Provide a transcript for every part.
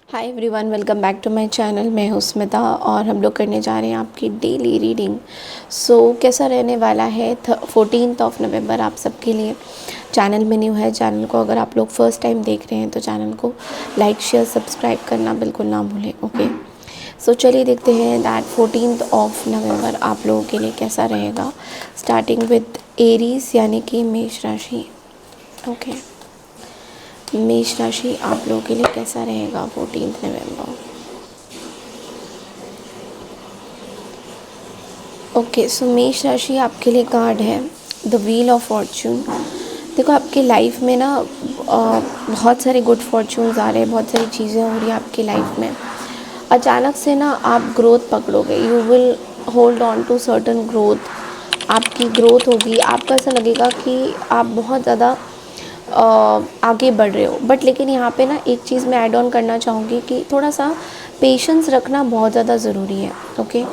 Hi everyone, welcome back to my channel. मैं हूँ स्मिता और हम लोग करने जा रहे हैं आपकी डेली रीडिंग। कैसा रहने वाला है 14th ऑफ नवंबर आप सबके लिए। चैनल में न्यू है, चैनल को अगर आप लोग फर्स्ट टाइम देख रहे हैं तो चैनल को लाइक शेयर सब्सक्राइब करना बिल्कुल ना भूलें। ओके, चलिए देखते हैं दैट 14th ऑफ नवंबर आप लोगों के लिए कैसा रहेगा। स्टार्टिंग विद एरीज यानी कि मेष राशि। ओके, मेष राशि आप लोगों के लिए कैसा रहेगा 14 नवंबर। ओके, मेष राशि आपके लिए कार्ड है द व्हील ऑफ फॉर्च्यून। देखो, आपकी लाइफ में ना बहुत सारे गुड फॉर्च्यून्स आ रहे हैं, बहुत सारी चीज़ें हो रही हैं आपकी लाइफ में। अचानक से ना आप ग्रोथ पकड़ोगे, you will hold on to certain growth. आपकी ग्रोथ होगी, आपको ऐसा लगेगा कि आप बहुत ज़्यादा आगे बढ़ रहे हो। बट लेकिन यहाँ पे ना एक चीज़ मैं ऐड ऑन करना चाहूँगी कि थोड़ा सा पेशेंस रखना बहुत ज़्यादा ज़रूरी है। ओके,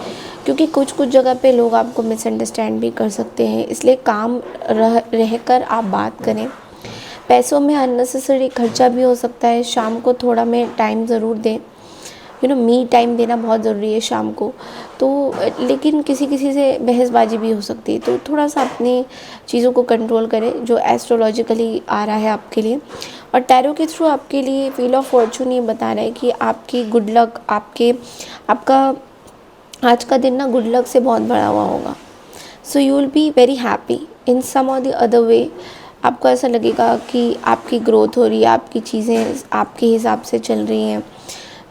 क्योंकि कुछ कुछ जगह पे लोग आपको मिसअंडरस्टैंड भी कर सकते हैं, इसलिए काम रह कर आप बात करें। पैसों में अननेसेसरी खर्चा भी हो सकता है। शाम को थोड़ा में टाइम ज़रूर दें, मी टाइम देना बहुत ज़रूरी है शाम को। तो लेकिन किसी किसी से बहसबाजी भी हो सकती है, तो थोड़ा सा अपनी चीज़ों को कंट्रोल करें जो एस्ट्रोलॉजिकली आ रहा है आपके लिए। और टैरो के थ्रू आपके लिए व्हील ऑफ फॉर्चून ये बता रहा है कि आपकी गुड लक, आपका आज का दिन ना गुड लक से बहुत भरा हुआ होगा। You will be very happy in some or the other way. आपको ऐसा लगेगा कि आपकी ग्रोथ हो रही है, आपकी चीज़ें आपके हिसाब से चल रही हैं।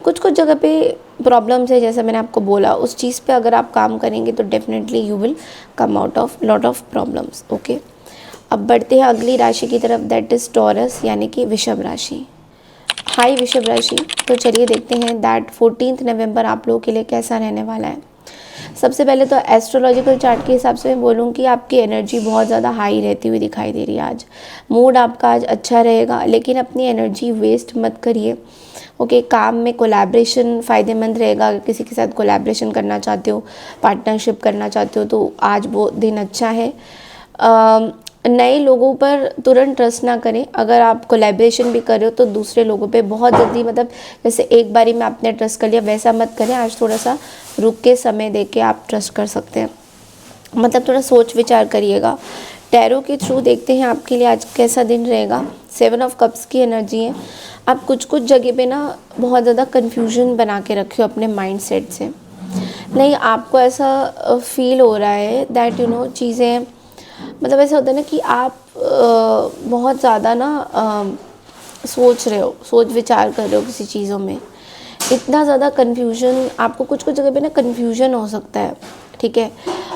कुछ कुछ जगह पे प्रॉब्लम्स है, जैसा मैंने आपको बोला, उस चीज़ पे अगर आप काम करेंगे तो definitely you will come out of lot of problems. Okay, अब बढ़ते हैं अगली राशि की तरफ, दैट इज़ टॉरस यानी कि वृषभ राशि। हाई वृषभ राशि, तो चलिए देखते हैं दैट 14 नवंबर आप लोगों के लिए कैसा रहने वाला है। सबसे पहले तो एस्ट्रोलॉजिकल चार्ट के हिसाब से मैं बोलूँ कि आपकी एनर्जी बहुत ज़्यादा हाई रहती हुई दिखाई दे रही है। आज मूड आपका आज अच्छा रहेगा, लेकिन अपनी एनर्जी वेस्ट मत करिए। ओके, काम में कोलैबोरेशन फ़ायदेमंद रहेगा। अगर किसी के साथ कोलैबोरेशन करना चाहते हो, पार्टनरशिप करना चाहते हो, तो आज वो दिन अच्छा है। नए लोगों पर तुरंत ट्रस्ट ना करें। अगर आप कोलैबोरेशन भी कर रहे हो तो दूसरे लोगों पे बहुत जल्दी, मतलब जैसे एक बारी में आपने ट्रस्ट कर लिया वैसा मत करें। आज थोड़ा सा रुक के समय दे के आप ट्रस्ट कर सकते हैं, मतलब थोड़ा सोच विचार करिएगा। टैरो के थ्रू देखते हैं आपके लिए आज कैसा दिन रहेगा। 7 ऑफ कप्स की एनर्जी है। आप कुछ कुछ जगह पे ना बहुत ज़्यादा कन्फ्यूजन बना के रखे हो अपने माइंड सेट से। नहीं, आपको ऐसा फील हो रहा है दैट चीज़ें, मतलब ऐसा होता है ना कि आप बहुत ज़्यादा ना सोच रहे हो, सोच विचार कर रहे हो किसी चीज़ों में। इतना ज़्यादा कन्फ्यूजन, आपको कुछ कुछ जगह पे ना कन्फ्यूजन हो सकता है। ठीक है,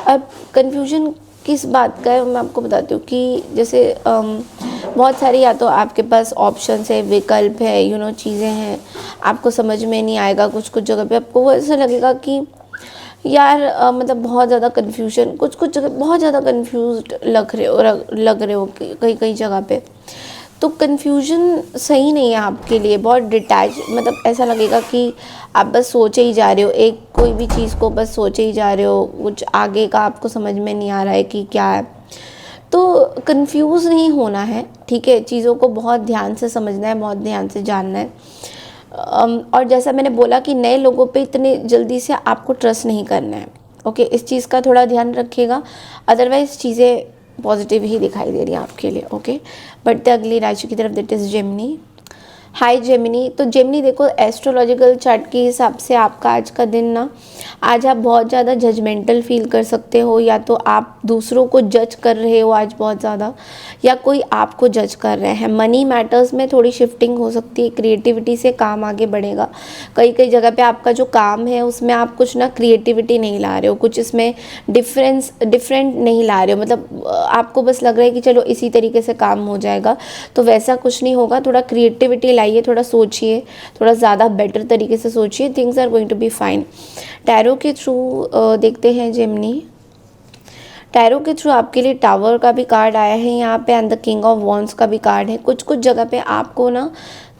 अब कन्फ्यूजन किस बात का है मैं आपको बताती हूँ कि जैसे बहुत सारी, या तो आपके पास ऑप्शंस है, विकल्प है, चीज़ें हैं, आपको समझ में नहीं आएगा। कुछ कुछ जगह पे आपको वो ऐसा लगेगा कि यार मतलब बहुत ज़्यादा कन्फ्यूजन, कुछ कुछ जगह बहुत ज़्यादा कन्फ्यूज्ड लग रहे हो कई कई जगह पे। तो कन्फ्यूजन सही नहीं है आपके लिए, बहुत डिटैच, मतलब ऐसा लगेगा कि आप बस सोचे ही जा रहे हो, एक कोई भी चीज़ को बस सोचे ही जा रहे हो, कुछ आगे का आपको समझ में नहीं आ रहा है कि क्या है। तो कंफ्यूज नहीं होना है, ठीक है, चीज़ों को बहुत ध्यान से समझना है, बहुत ध्यान से जानना है। और जैसा मैंने बोला कि नए लोगों पे इतने जल्दी से आपको ट्रस्ट नहीं करना है। ओके, इस चीज़ का थोड़ा ध्यान रखिएगा, अदरवाइज़ चीज़ें पॉजिटिव ही दिखाई दे रही हैं आपके लिए। ओके, बढ़ते अगली राशि की तरफ, that is Gemini. Hi Gemini, तो जेमिनी देखो, एस्ट्रोलॉजिकल चार्ट के हिसाब से आपका आज का दिन ना, आज आप बहुत ज़्यादा जजमेंटल फील कर सकते हो, या तो आप दूसरों को जज कर रहे हो आज बहुत ज़्यादा, या कोई आपको जज कर रहे हैं। मनी मैटर्स में थोड़ी शिफ्टिंग हो सकती है, क्रिएटिविटी से काम आगे बढ़ेगा। कई कई जगह पे आपका जो काम है उसमें आप कुछ ना क्रिएटिविटी नहीं ला रहे हो, कुछ इसमें डिफरेंट नहीं ला रहे हो, मतलब आपको बस लग रहा है कि चलो इसी तरीके से काम हो जाएगा, तो वैसा कुछ नहीं होगा। थोड़ा क्रिएटिविटी लाइए, थोड़ा सोचिए, थोड़ा ज़्यादा बेटर तरीके से सोचिए, things are going to be fine. Tarot के थ्रू देखते हैं जेमिनी। टैरो के थ्रू आपके लिए टावर का भी कार्ड आया है यहाँ पे, and the king of wands का भी कार्ड है। कुछ कुछ जगह पे आपको ना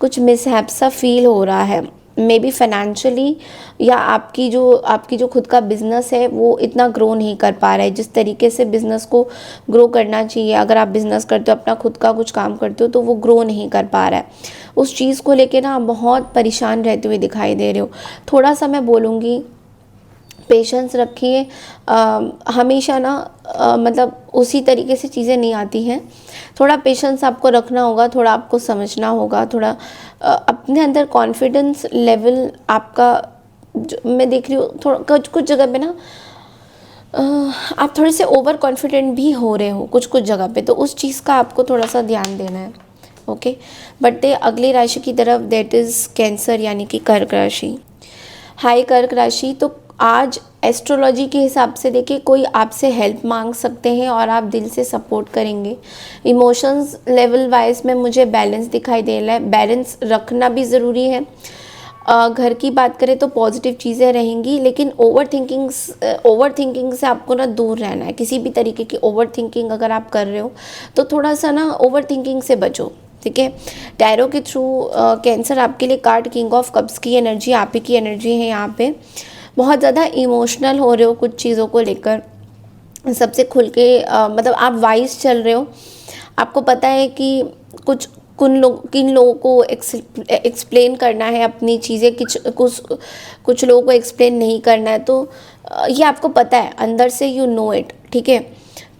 कुछ मिसहैप सा फील हो रहा है, मे बी फाइनेंशियली या आपकी जो खुद का बिज़नेस है वो इतना ग्रो नहीं कर पा रहा है जिस तरीके से बिज़नेस को ग्रो करना चाहिए। अगर आप बिज़नेस करते हो, अपना खुद का कुछ काम करते हो, तो वो ग्रो नहीं कर पा रहा है। उस चीज़ को लेके ना आप बहुत परेशान रहते हुए दिखाई दे रहे हो। थोड़ा सा मैं बोलूँगी पेशेंस रखिए। हमेशा ना मतलब उसी तरीके से चीज़ें नहीं आती हैं। थोड़ा पेशेंस आपको रखना होगा, थोड़ा आपको समझना होगा, थोड़ा अपने अंदर कॉन्फिडेंस लेवल आपका मैं देख रही हूँ थोड़ा कुछ जगह पे ना आप थोड़े से ओवर कॉन्फिडेंट भी हो रहे हो कुछ जगह पे, तो उस चीज़ का आपको थोड़ा सा ध्यान देना है। ओके, बढ़ते अगली राशि की तरफ, दैट इज़ कैंसर यानी कि कर्क राशि। हाई कर्क राशि, तो आज एस्ट्रोलॉजी के हिसाब से देखिए कोई आपसे हेल्प मांग सकते हैं और आप दिल से सपोर्ट करेंगे। इमोशंस लेवल वाइज में मुझे बैलेंस दिखाई दे रहा है, बैलेंस रखना भी ज़रूरी है। घर की बात करें तो पॉजिटिव चीज़ें रहेंगी, लेकिन ओवर थिंकिंग से आपको ना दूर रहना है। किसी भी तरीके की ओवर थिंकिंग अगर आप कर रहे हो तो थोड़ा सा ना ओवर थिंकिंग से बचो, ठीक है। टैरो के थ्रू कैंसर आपके लिए कार्ड किंग ऑफ कप्स की एनर्जी, आप ही की एनर्जी है यहाँ पे। बहुत ज़्यादा इमोशनल हो रहे हो कुछ चीज़ों को लेकर, सबसे खुल के मतलब आप वाइज चल रहे हो। आपको पता है कि किन लोगों को एक्सप्लेन करना है अपनी चीज़ें, कुछ लोगों को एक्सप्लेन नहीं करना है, तो ये आपको पता है अंदर से, यू नो इट, ठीक है।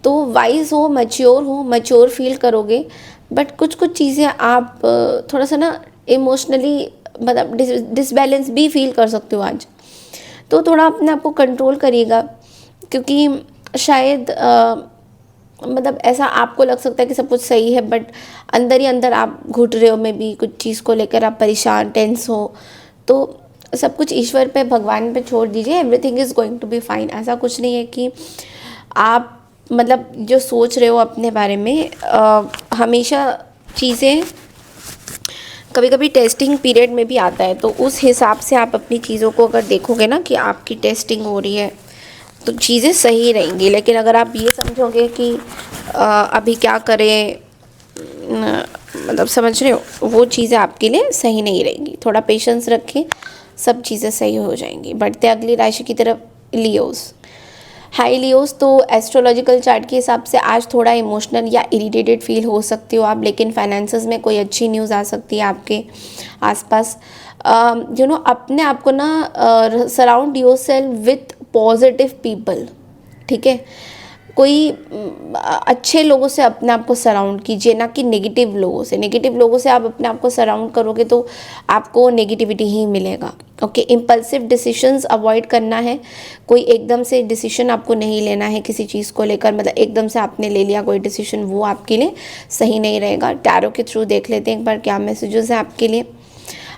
तो वाइज हो, मैच्योर फील करोगे, बट कुछ चीज़ें आप थोड़ा सा ना इमोशनली मतलब डिसबैलेंस भी फील कर सकते हो आज। तो थोड़ा अपने आप को कंट्रोल करिएगा, क्योंकि शायद मतलब ऐसा आपको लग सकता है कि सब कुछ सही है, बट अंदर ही अंदर आप घुट रहे हो, में भी कुछ चीज़ को लेकर आप परेशान, टेंस हो। तो सब कुछ ईश्वर पे, भगवान पे छोड़ दीजिए, everything is going to be fine. ऐसा कुछ नहीं है कि आप मतलब जो सोच रहे हो अपने बारे में, हमेशा चीज़ें कभी कभी टेस्टिंग पीरियड में भी आता है, तो उस हिसाब से आप अपनी चीज़ों को अगर देखोगे ना कि आपकी टेस्टिंग हो रही है तो चीज़ें सही रहेंगी। लेकिन अगर आप ये समझोगे कि अभी क्या करें, मतलब समझ रहे हो, वो चीज़ें आपके लिए सही नहीं रहेंगी। थोड़ा पेशेंस रखें, सब चीज़ें सही हो जाएंगी। बढ़ते अगली राशि की तरफ, लियोज़। हाई लियोज़, तो एस्ट्रोलॉजिकल चार्ट के हिसाब से आज थोड़ा इमोशनल या इरिटेटेड फील हो सकते हो आप, लेकिन फाइनेंसेस में कोई अच्छी न्यूज़ आ सकती है आपके आसपास। अपने आप को ना surround your self with positive people, ठीक है। कोई अच्छे लोगों से अपने आप को सराउंड कीजिए, ना कि नेगेटिव लोगों से। नेगेटिव लोगों से आप अपने आप को सराउंड करोगे तो आपको नेगेटिविटी ही मिलेगा। ओके, इम्पल्सिव डिसीजंस अवॉइड करना है। कोई एकदम से डिसीजन आपको नहीं लेना है किसी चीज़ को लेकर, मतलब एकदम से आपने ले लिया कोई डिसीजन, वो आपके लिए सही नहीं रहेगा। टैरो के थ्रू देख लेते हैं एक बार क्या मैसेजेस है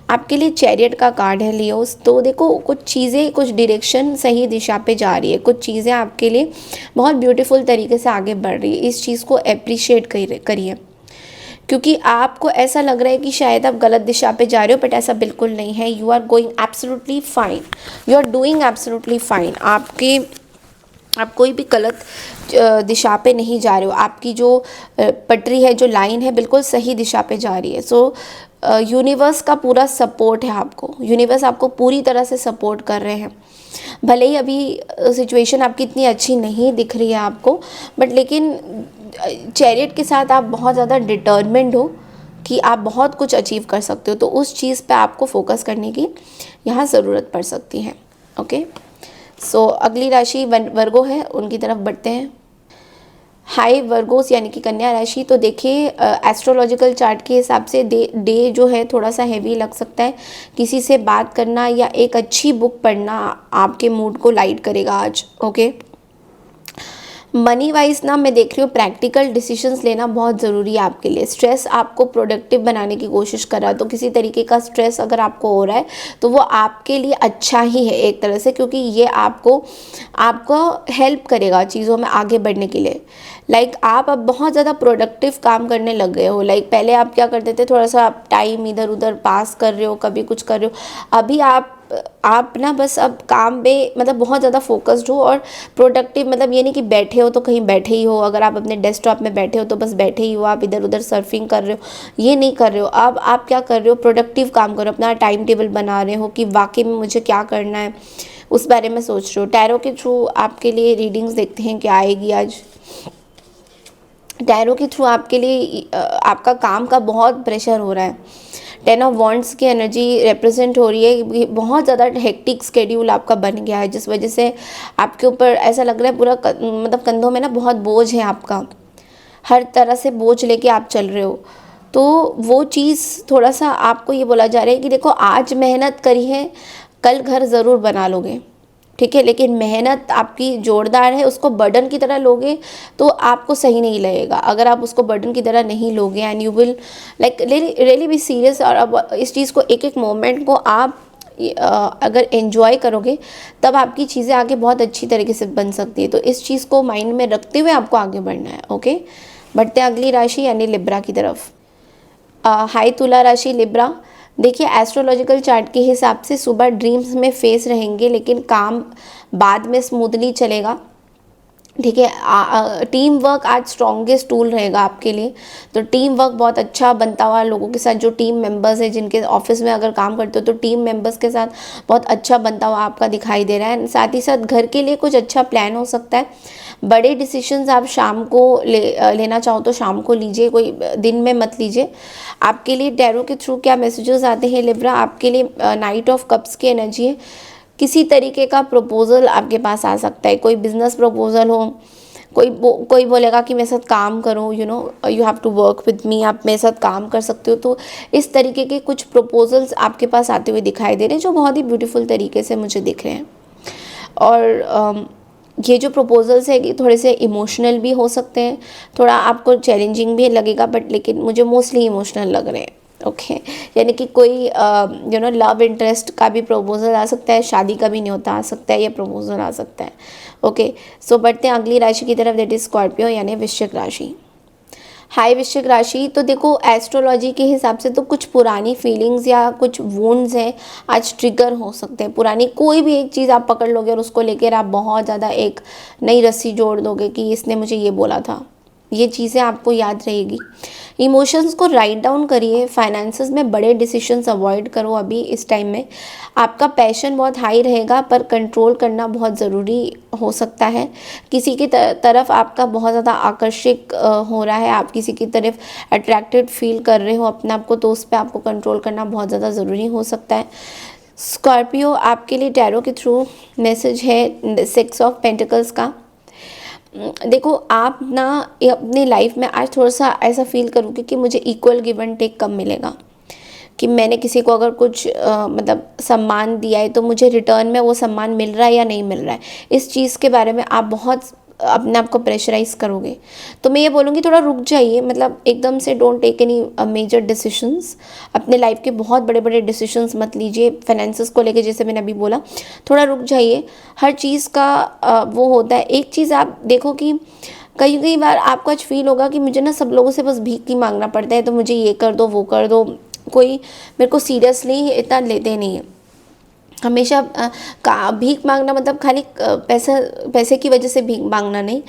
आपके लिए चैरियट का कार्ड है लियोस। तो देखो कुछ चीज़ें, कुछ डायरेक्शन सही दिशा पे जा रही है, कुछ चीज़ें आपके लिए बहुत ब्यूटीफुल तरीके से आगे बढ़ रही है। इस चीज़ को अप्रिशिएट करिए, क्योंकि आपको ऐसा लग रहा है कि शायद आप गलत दिशा पे जा रहे हो, बट ऐसा बिल्कुल नहीं है। You are going absolutely fine, you are doing absolutely fine. आप कोई भी गलत दिशा पे नहीं जा रहे हो। आपकी जो पटरी है, जो लाइन है, बिल्कुल सही दिशा पे जा रही है। सो यूनिवर्स का पूरा सपोर्ट है आपको, यूनिवर्स आपको पूरी तरह से सपोर्ट कर रहे हैं। भले ही अभी सिचुएशन आपकी इतनी अच्छी नहीं दिख रही है आपको, बट लेकिन चैरियट के साथ आप बहुत ज़्यादा डिटर्मिन्ड हो कि आप बहुत कुछ अचीव कर सकते हो, तो उस चीज़ पे आपको फोकस करने की यहाँ ज़रूरत पड़ सकती है। ओके, सो अगली राशि वर्गो है, उनकी तरफ बढ़ते हैं। हाई वर्गोस यानी कि कन्या राशि, तो देखिए एस्ट्रोलॉजिकल चार्ट के हिसाब से डे जो है थोड़ा सा हैवी लग सकता है। किसी से बात करना या एक अच्छी बुक पढ़ना आपके मूड को लाइट करेगा आज। ओके, मनी वाइज ना मैं देख रही हूँ प्रैक्टिकल डिसीजंस लेना बहुत ज़रूरी है आपके लिए। स्ट्रेस आपको प्रोडक्टिव बनाने की कोशिश कर रहा है, तो किसी तरीके का स्ट्रेस अगर आपको हो रहा है तो वो आपके लिए अच्छा ही है एक तरह से, क्योंकि ये आपको हेल्प करेगा चीज़ों में आगे बढ़ने के लिए। लाइक आप अब बहुत ज़्यादा प्रोडक्टिव काम करने लग गए हो। पहले आप क्या करते थे, थोड़ा सा आप टाइम इधर उधर पास कर रहे हो, कभी कुछ कर रहे हो। अभी आप आप ना बस अब काम पे मतलब बहुत ज़्यादा फोकस्ड हो और प्रोडक्टिव, मतलब ये नहीं कि बैठे हो तो कहीं बैठे ही हो, अगर आप अपने डेस्कटॉप में बैठे हो तो बस बैठे ही हो, आप इधर उधर सर्फिंग कर रहे हो, ये नहीं कर रहे हो। अब आप क्या कर रहे हो, प्रोडक्टिव काम करो, अपना टाइम टेबल बना रहे हो कि वाकई में मुझे क्या करना है, उस बारे में सोच रहे हो। टैरो के थ्रू आपके लिए रीडिंग्स देखते हैं क्या आएगी आज। टैरो के थ्रू आपके लिए आपका काम का बहुत प्रेशर हो रहा है। 10 ऑफ वॉन्ड्स की एनर्जी रिप्रेजेंट हो रही है, बहुत ज़्यादा हेक्टिक स्केड्यूल आपका बन गया है, जिस वजह से आपके ऊपर ऐसा लग रहा है पूरा मतलब कंधों में ना बहुत बोझ है आपका, हर तरह से बोझ लेके आप चल रहे हो। तो वो चीज़ थोड़ा सा आपको ये बोला जा रहा है कि देखो आज मेहनत करी है, कल घर ज़रूर बना लोगे, ठीक है, लेकिन मेहनत आपकी जोरदार है, उसको बर्डन की तरह लोगे तो आपको सही नहीं लगेगा। अगर आप उसको बर्डन की तरह नहीं लोगे and you will like really be serious, और अब इस चीज़ को एक एक मोमेंट को आप अगर एंजॉय करोगे तब आपकी चीज़ें आगे बहुत अच्छी तरीके से बन सकती है। तो इस चीज़ को माइंड में रखते हुए आपको आगे बढ़ना है। ओके, बढ़ते हैं अगली राशि यानी लिब्रा की तरफ। हाई तुला राशि लिब्रा, देखिए एस्ट्रोलॉजिकल चार्ट के हिसाब से सुबह ड्रीम्स में फेस रहेंगे, लेकिन काम बाद में स्मूथली चलेगा, ठीक है। टीम वर्क आज स्ट्रॉन्गेस्ट टूल रहेगा आपके लिए। तो टीम वर्क बहुत अच्छा बनता हुआ लोगों के साथ, जो टीम मेंबर्स है, जिनके ऑफिस में अगर काम करते हो तो टीम मेंबर्स के साथ बहुत अच्छा बनता हुआ आपका दिखाई दे रहा है। साथ ही साथ घर के लिए कुछ अच्छा प्लान हो सकता है। बड़े डिसीजंस आप शाम को लेना चाहो तो शाम को लीजिए, कोई दिन में मत लीजिए। आपके लिए टैरो के थ्रू क्या मैसेजेस आते हैं लिब्रा, आपके लिए नाइट ऑफ कप्स की एनर्जी है। किसी तरीके का प्रपोजल आपके पास आ सकता है, कोई बिजनेस प्रपोजल हो, कोई बोलेगा कि मेरे साथ काम करो, you know you have to work with me, आप मेरे साथ काम कर सकते हो। तो इस तरीके के कुछ प्रपोजल्स आपके पास आते हुए दिखाई दे रहे हैं, जो बहुत ही ब्यूटीफुल तरीके से मुझे दिख रहे हैं। और ये जो प्रपोजल्स है ये थोड़े से इमोशनल भी हो सकते हैं, थोड़ा आपको चैलेंजिंग भी लगेगा, बट लेकिन मुझे मोस्टली इमोशनल लग रहे हैं। ओके, यानी कि कोई लव इंटरेस्ट का भी प्रपोजल आ सकता है, शादी का भी न्योता आ सकता है, ये प्रपोजल आ सकता है। ओके, सो बढ़ते हैं अगली राशि की तरफ, दैट इज स्कॉर्पियो यानी वृश्चिक राशि। हाई वृश्चिक राशि, तो देखो एस्ट्रोलॉजी के हिसाब से तो कुछ पुरानी फीलिंग्स या कुछ वुंड्स हैं आज ट्रिगर हो सकते हैं। पुरानी कोई भी एक चीज़ आप पकड़ लोगे और उसको लेकर आप बहुत ज़्यादा एक नई रस्सी जोड़ दोगे कि इसने मुझे ये बोला था, ये चीज़ें आपको याद रहेगी। इमोशंस को राइट डाउन करिए। फाइनेंसेस में बड़े डिसीजंस अवॉइड करो अभी इस टाइम में। आपका पैशन बहुत हाई रहेगा पर कंट्रोल करना बहुत ज़रूरी हो सकता है। किसी की तरफ आपका बहुत ज़्यादा आकर्षित हो रहा है, आप किसी की तरफ अट्रैक्टेड फील कर रहे हो अपने आप को, तो उस पर आपको कंट्रोल करना बहुत ज़्यादा ज़रूरी हो सकता है। स्कॉर्पियो, आपके लिए टैरो के थ्रू मैसेज है 6 ऑफ पेंटिकल्स का। देखो आप ना अपनी लाइफ में आज थोड़ा सा ऐसा फील करोगे कि मुझे इक्वल गिव एंड टेक कब मिलेगा, कि मैंने किसी को अगर कुछ मतलब सम्मान दिया है तो मुझे रिटर्न में वो सम्मान मिल रहा है या नहीं मिल रहा है। इस चीज़ के बारे में आप बहुत अपने आप को प्रेशराइज करोगे। तो मैं ये बोलूँगी थोड़ा रुक जाइए, मतलब एकदम से don't take any major decisions. अपने लाइफ के बहुत बड़े बड़े डिसीशंस मत लीजिए। फाइनेंसेस को लेके जैसे मैंने अभी बोला, थोड़ा रुक जाइए। हर चीज़ का वो होता है। एक चीज़ आप देखो कि कई बार आपको आज फील होगा कि मुझे ना सब लोगों से बस भीख ही मांगना पड़ता है, तो मुझे ये कर दो वो कर दो, कोई मेरे को सीरियसली इतना लेते नहीं है। हमेशा भीख मांगना मतलब खाली पैसे की वजह से भीख मांगना नहीं।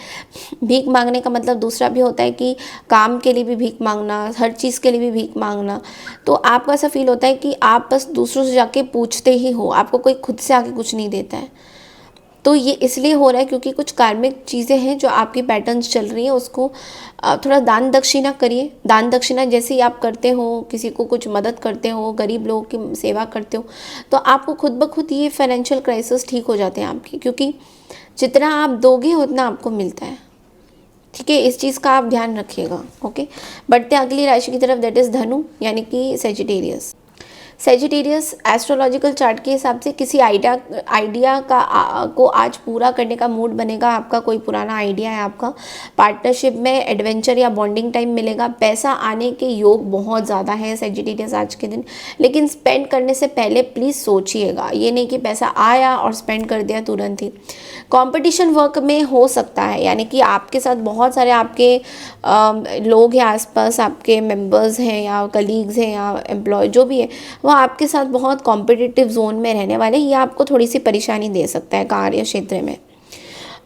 भीख मांगने का मतलब दूसरा भी होता है कि काम के लिए भी भीख मांगना, हर चीज़ के लिए भी भीख मांगना। तो आपको ऐसा फील होता है कि आप बस दूसरों से जाके पूछते ही हो, आपको कोई खुद से आके कुछ नहीं देता है। तो ये इसलिए हो रहा है क्योंकि कुछ कार्मिक चीज़ें हैं जो आपकी पैटर्न्स चल रही हैं, उसको थोड़ा दान दक्षिणा करिए। दान दक्षिणा जैसे ही आप करते हो, किसी को कुछ मदद करते हो, गरीब लोगों की सेवा करते हो, तो आपको खुद ब खुद ये फाइनेंशियल क्राइसिस ठीक हो जाते हैं आपकी, क्योंकि जितना आप दोगे उतना आपको मिलता है। ठीक है, इस चीज़ का आप ध्यान रखिएगा। ओके, बढ़ते हैं अगली राशि की तरफ, दैट इज़ धनु यानी कि सेजिटेरियस। सेजिटेरियस एस्ट्रोलॉजिकल चार्ट के हिसाब से किसी आइडिया को आज पूरा करने का मूड बनेगा आपका। कोई पुराना आइडिया है आपका, पार्टनरशिप में एडवेंचर या बॉन्डिंग टाइम मिलेगा। पैसा आने के योग बहुत ज़्यादा है सेजिटेरियस आज के दिन, लेकिन स्पेंड करने से पहले प्लीज़ सोचिएगा। ये नहीं कि पैसा आया और स्पेंड कर दिया तुरंत ही। कंपटीशन वर्क में हो सकता है, यानी कि आपके साथ बहुत सारे आपके लोग हैं आसपास, आपके मेंबर्स हैं या कलीग्स हैं या एम्प्लॉय जो भी है, वो वो आपके साथ बहुत कॉम्पिटिटिव जोन में रहने वाले हैं, ये आपको थोड़ी सी परेशानी दे सकता है कार्य क्षेत्र में।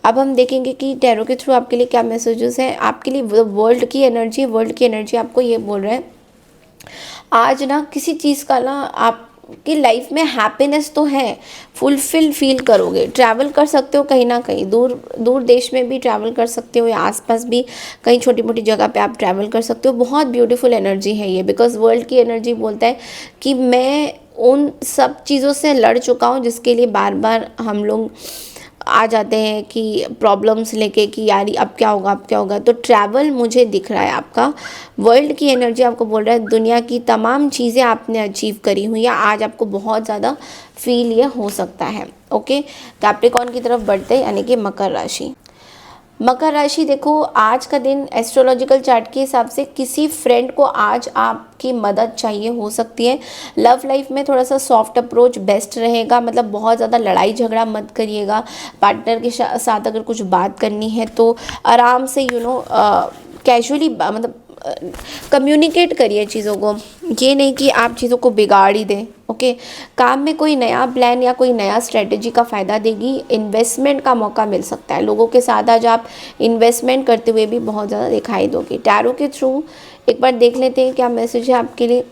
अब हम देखेंगे कि टैरो के थ्रू आपके लिए क्या मैसेजेस हैं। आपके लिए वर्ल्ड की एनर्जी आपको ये बोल रहा है, आज ना किसी चीज़ का ना आपकी लाइफ में हैप्पीनेस तो है, फुलफिल फील करोगे। ट्रैवल कर सकते हो कहीं ना कहीं, दूर दूर देश में भी ट्रैवल कर सकते हो या आसपास भी कहीं छोटी मोटी जगह पे आप ट्रैवल कर सकते हो। बहुत ब्यूटीफुल एनर्जी है ये, बिकॉज वर्ल्ड की एनर्जी बोलता है कि मैं उन सब चीज़ों से लड़ चुका हूँ जिसके लिए बार बार हम लोग आ जाते हैं कि प्रॉब्लम्स लेके कि यार अब क्या होगा, अब क्या होगा। तो ट्रैवल मुझे दिख रहा है आपका, वर्ल्ड की एनर्जी आपको बोल रहा है दुनिया की तमाम चीज़ें आपने अचीव करी हुई या आज आपको बहुत ज़्यादा फील ये हो सकता है। ओके, कैप्रिकॉर्न की तरफ बढ़ते यानी कि मकर राशि। मकर राशि देखो, आज का दिन एस्ट्रोलॉजिकल चार्ट के हिसाब से किसी फ्रेंड को आज आपकी मदद चाहिए हो सकती है। लव लाइफ में थोड़ा सा सॉफ्ट अप्रोच बेस्ट रहेगा, मतलब बहुत ज़्यादा लड़ाई झगड़ा मत करिएगा। पार्टनर के साथ अगर कुछ बात करनी है तो आराम से कैजुअली मतलब कम्युनिकेट करिए चीज़ों को, ये नहीं कि आप चीज़ों को बिगाड़ ही दें। ओके, काम में कोई नया प्लान या कोई नया स्ट्रेटजी का फ़ायदा देगी। इन्वेस्टमेंट का मौका मिल सकता है, लोगों के साथ आज आप इन्वेस्टमेंट करते हुए भी बहुत ज़्यादा दिखाई दोगे। टैरो के थ्रू एक बार देख लेते हैं क्या मैसेज है आपके लिए।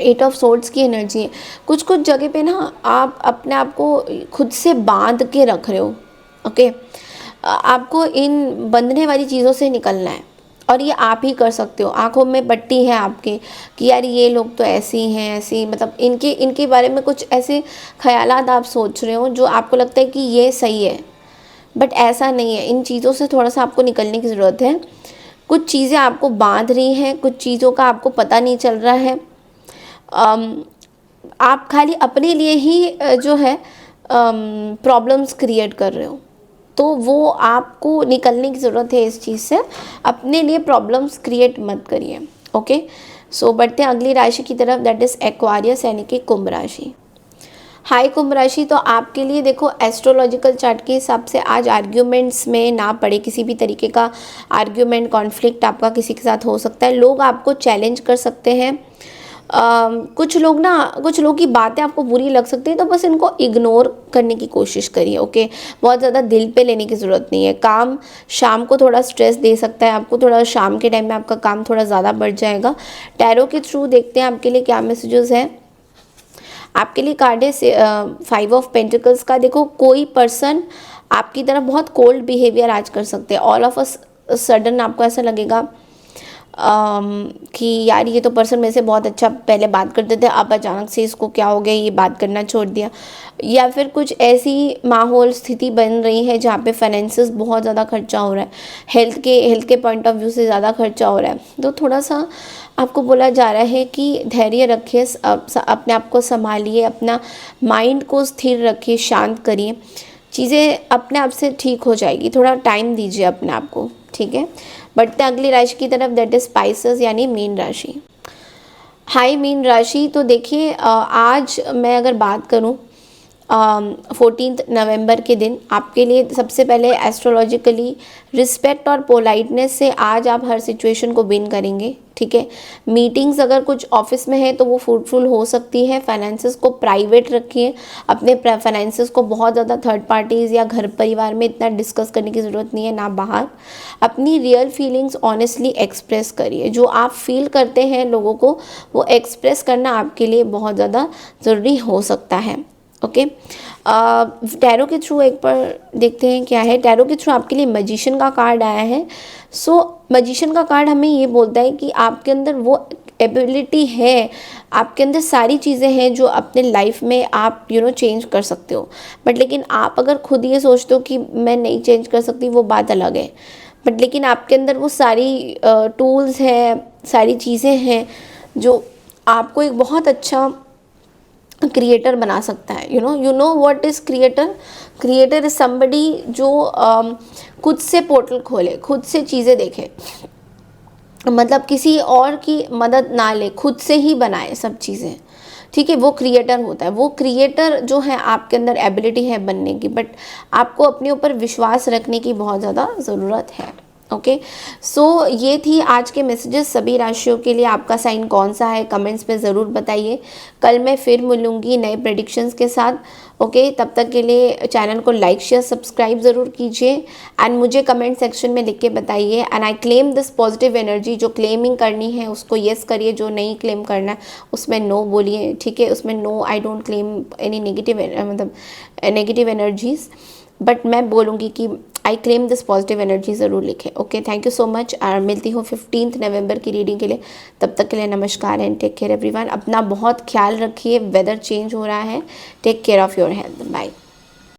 8 ऑफ सोर्ड्स की एनर्जी है। कुछ कुछ जगह पे ना आप अपने आप को खुद से बांध के रख रहे हो। ओके, आपको इन बंधने वाली चीज़ों से निकलना है और ये आप ही कर सकते हो। आंखों में पट्टी है आपके कि यार ये लोग तो ऐसे ही हैं, ऐसे मतलब इनके बारे में कुछ ऐसे ख्यालात आप सोच रहे हो जो आपको लगता है कि ये सही है, बट ऐसा नहीं है। इन चीज़ों से थोड़ा सा आपको निकलने की ज़रूरत है। कुछ चीज़ें आपको बांध रही हैं, कुछ चीज़ों का आपको पता नहीं चल रहा है। आप खाली अपने लिए ही जो है प्रॉब्लम्स क्रिएट कर रहे हो, तो वो आपको निकलने की ज़रूरत है इस चीज़ से। अपने लिए प्रॉब्लम्स क्रिएट मत करिए। ओके, सो बढ़ते हैं अगली राशि की तरफ, दैट इज़ एक्वारियस यानी कि कुंभ राशि। हाई कुंभ राशि, तो आपके लिए देखो एस्ट्रोलॉजिकल चार्ट के हिसाब से आज आर्ग्यूमेंट्स में ना पड़े। किसी भी तरीके का आर्ग्यूमेंट कॉन्फ्लिक्ट आपका किसी के साथ हो सकता है। लोग आपको चैलेंज कर सकते हैं। कुछ लोग की बातें आपको बुरी लग सकती है, तो बस इनको इग्नोर करने की कोशिश करिए। ओके, बहुत ज़्यादा दिल पे लेने की ज़रूरत नहीं है। काम शाम को थोड़ा स्ट्रेस दे सकता है आपको, थोड़ा शाम के टाइम में आपका काम थोड़ा ज़्यादा बढ़ जाएगा। टैरो के थ्रू देखते हैं आपके लिए क्या मैसेजेस हैं। आपके लिए कार्ड है 5 ऑफ पेंटिकल्स का। देखो, कोई पर्सन आपकी तरफ बहुत कोल्ड बिहेवियर आज कर सकते हैं। ऑल ऑफ अ सडन आपको ऐसा लगेगा कि यार ये तो पर्सन मेरे से बहुत अच्छा पहले बात करते थे, अब अचानक से इसको क्या हो गया, ये बात करना छोड़ दिया। या फिर कुछ ऐसी माहौल स्थिति बन रही है जहाँ पे फाइनेंसेस बहुत ज़्यादा खर्चा हो रहा है, हेल्थ के पॉइंट ऑफ व्यू से ज़्यादा खर्चा हो रहा है। तो थोड़ा सा आपको बोला जा रहा है कि धैर्य रखिए, अपने आप को संभालिए, अपना माइंड को स्थिर रखिए, शांत करिए, चीज़ें अपने आप से ठीक हो जाएगी। थोड़ा टाइम दीजिए अपने आप को, ठीक है। बढ़ते अगली राशि की तरफ, दैट इज स्पाइसेस यानी मीन राशि। हाई मीन राशि, तो देखिए आज मैं अगर बात करूं 14 नवंबर के दिन आपके लिए सबसे पहले एस्ट्रोलॉजिकली रिस्पेक्ट और पोलाइटनेस से आज आप हर सिचुएशन को विन करेंगे, ठीक है। मीटिंग्स अगर कुछ ऑफिस में है तो वो फ्रूटफुल हो सकती है। फाइनेंसेस को प्राइवेट रखिए, अपने फाइनेंसेस को बहुत ज़्यादा थर्ड पार्टीज़ या घर परिवार में इतना डिस्कस करने की ज़रूरत नहीं है, ना बाहर। अपनी रियल फीलिंग्स ऑनेस्टली एक्सप्रेस करिए, जो आप फील करते हैं लोगों को वो एक्सप्रेस करना आपके लिए बहुत ज़्यादा ज़रूरी हो सकता है। ओके, टैरो के थ्रू एक बार देखते हैं क्या है। टैरो के थ्रू आपके लिए मैजिशियन का कार्ड आया है। सो मैजिशियन का कार्ड हमें ये बोलता है कि आपके अंदर वो एबिलिटी है, आपके अंदर सारी चीज़ें हैं जो अपने लाइफ में आप चेंज कर सकते हो। बट लेकिन आप अगर खुद ये सोचते हो कि मैं नहीं चेंज कर सकती, वो बात अलग है। बट लेकिन आपके अंदर वो सारी टूल्स हैं, सारी चीज़ें हैं जो आपको एक बहुत अच्छा क्रिएटर बना सकता है। You know what is creator? Creator is somebody जो खुद से पोर्टल खोले, खुद से चीज़ें देखे, मतलब किसी और की मदद ना ले, खुद से ही बनाए सब चीज़ें, ठीक है। वो क्रिएटर होता है। वो क्रिएटर जो है आपके अंदर एबिलिटी है बनने की, बट आपको अपने ऊपर विश्वास रखने की बहुत ज़्यादा ज़रूरत है। ओके, सो ये थी आज के मैसेजेस सभी राशियों के लिए। आपका साइन कौन सा है कमेंट्स में ज़रूर बताइए। कल मैं फिर मिलूँगी नए प्रेडिक्शंस के साथ। ओके, तब तक के लिए चैनल को लाइक शेयर सब्सक्राइब ज़रूर कीजिए एंड मुझे कमेंट सेक्शन में लिख के बताइए। And I claim this positive energy. जो क्लेमिंग करनी है उसको येस करिए, जो नहीं क्लेम करना है उसमें नो बोलिए, ठीक है। उसमें no, I don't claim any negative, मतलब नेगेटिव एनर्जीज़, बट मैं बोलूँगी कि I claim this positive energy ज़रूर लिखें। Okay, thank you so much. और मिलती हूँ 15 नवंबर की रीडिंग के लिए। तब तक के लिए नमस्कार एंड टेक केयर एवरीवन। अपना बहुत ख्याल रखिए, वेदर चेंज हो रहा है। Take care of your health. Bye.